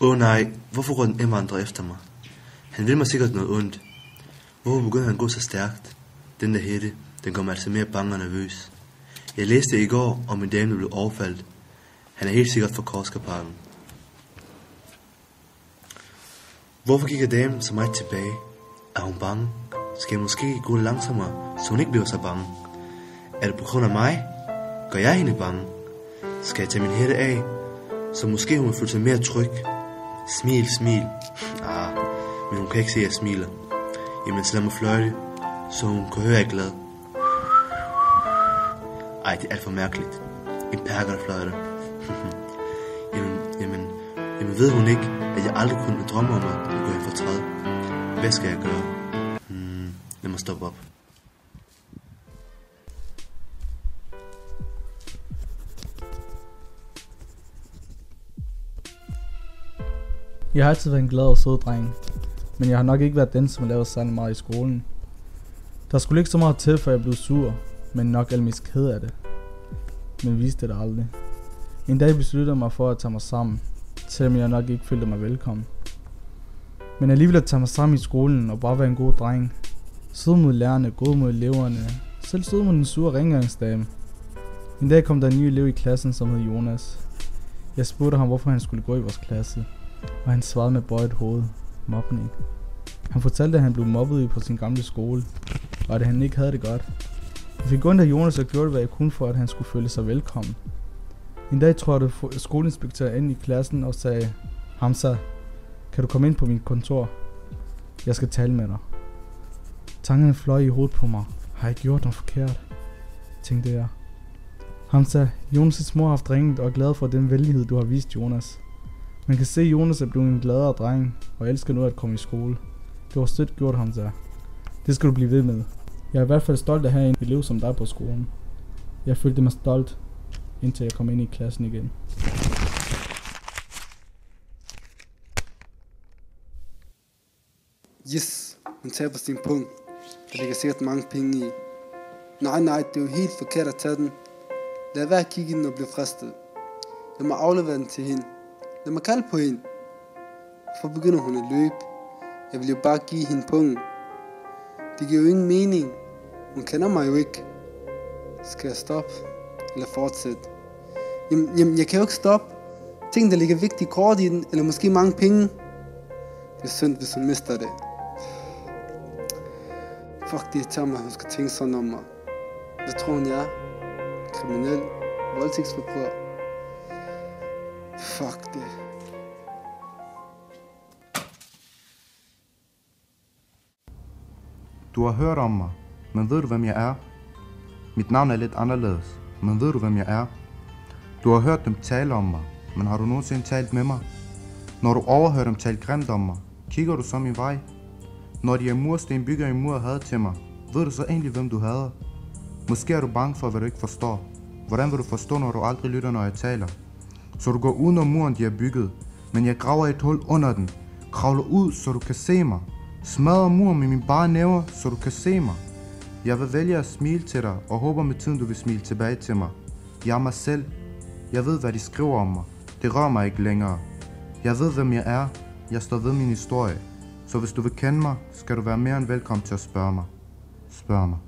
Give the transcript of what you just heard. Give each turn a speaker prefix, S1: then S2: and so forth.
S1: Nej, hvorfor går den indvandrer efter mig? Han vil mig sikkert noget ondt. Hvorfor begynder han at gå så stærkt? Den der hætte, den gør mig altså mere bange og nervøs. Jeg læste i går, om en dame blev overfaldt. Han er helt sikkert fra Korsgaardparken. Hvorfor kigger damen så meget tilbage? Er hun bange? Skal jeg måske gå langsommere, så hun ikke bliver så bange? Er det på grund af mig? Gør jeg hende bange? Skal jeg tage min hætte af, så måske hun vil føle sig mere tryg? Smil. Men hun kan ikke se, at jeg smiler. Jamen, så lad mig fløjte, så hun kan høre, at jeg er glad. Ej, det er alt for mærkeligt. En perker, der fløjter. jamen, ved hun ikke, at jeg aldrig kunne drømme om at gå ind for træet? Hvad skal jeg gøre? Lad mig stoppe op.
S2: Jeg har altid været en glad og sød dreng, men jeg har nok ikke været den, som lavede særlig meget i skolen. Der skulle ikke så meget til, for jeg blev sur, men nok allermest ked af det. Men viste det aldrig. En dag besluttede jeg mig for at tage mig sammen, selvom jeg nok ikke følte mig velkommen. Men alligevel at tage mig sammen i skolen og bare være en god dreng. Sød mod lærerne, god mod eleverne, selv sød mod den sure rengøringsdame. En dag kom der en ny elev i klassen, som hed Jonas. Jeg spurgte ham, hvorfor han skulle gå i vores klasse, og han svarede med bøjet hoved. Mobning. Han fortalte, at han blev mobbet på sin gamle skole, og at han ikke havde det godt. Jeg fik ondt af Jonas og gjorde, hvad jeg kunne for, at han skulle føle sig velkommen. En dag trådte skoleinspektør ind i klassen og sagde, Hamza, kan du komme ind på mit kontor? Jeg skal tale med dig. Tankerne fløj i hovedet på mig. Har jeg gjort noget forkert? Tænkte jeg. Hamza, Jonas' mor har haft ringet og er glad for den venlighed, du har vist Jonas. Man kan se, at Jonas er blevet en gladere dreng og elsker nu at komme i skole. Det var sødt gjort, Hamza. Det skal du blive ved med. Jeg er i hvert fald stolt af at have en elev som dig på skolen. Jeg følte mig stolt, indtil jeg kom ind i klassen igen.
S3: Yes, hun taber sin punkt. Der ligger sikkert mange penge i. Nej, det er jo helt forkert at tage den. Lad være at kigge i den og blive fristet. Jeg må aflevere den til hende. Lad mig kalde på hende. Hvorfor begynder hun at løbe? Jeg vil jo bare give hende pungen. Det giver jo ingen mening. Hun kender mig jo ikke. Skal jeg stoppe? Eller fortsætte? Jamen, jeg kan jo ikke stoppe. Ting, der ligger vigtige kort i den, eller måske mange penge. Det er synd, hvis hun mister det. Fuck, det tager mig, at hun skal tænke sådan om mig. Hvad tror hun, jeg er? Kriminel? Voldtægtsforbryder? Fuck det.
S4: Du har hørt om mig, men ved du, hvem jeg er? Mit navn er lidt anderledes, men ved du, hvem jeg er? Du har hørt dem tale om mig, men har du nogensinde talt med mig? Når du overhører dem tale grimt om mig, kigger du så min vej? Når de af mursten bygger en mur had til mig, ved du så egentlig, hvem du hader? Måske er du bange for, hvad du ikke forstår. Hvordan vil du forstå, når du aldrig lytter, når jeg taler? Så du går uden om muren, de har bygget, men jeg graver et hul under den. Kravler ud, så du kan se mig. Smadrer muren med mine bare næver, så du kan se mig. Jeg vil vælge at smile til dig, og håber med tiden, du vil smile tilbage til mig. Jeg er mig selv. Jeg ved, hvad de skriver om mig. Det rører mig ikke længere. Jeg ved, hvem jeg er. Jeg står ved min historie. Så hvis du vil kende mig, skal du være mere end velkommen til at spørge mig. Spørg mig.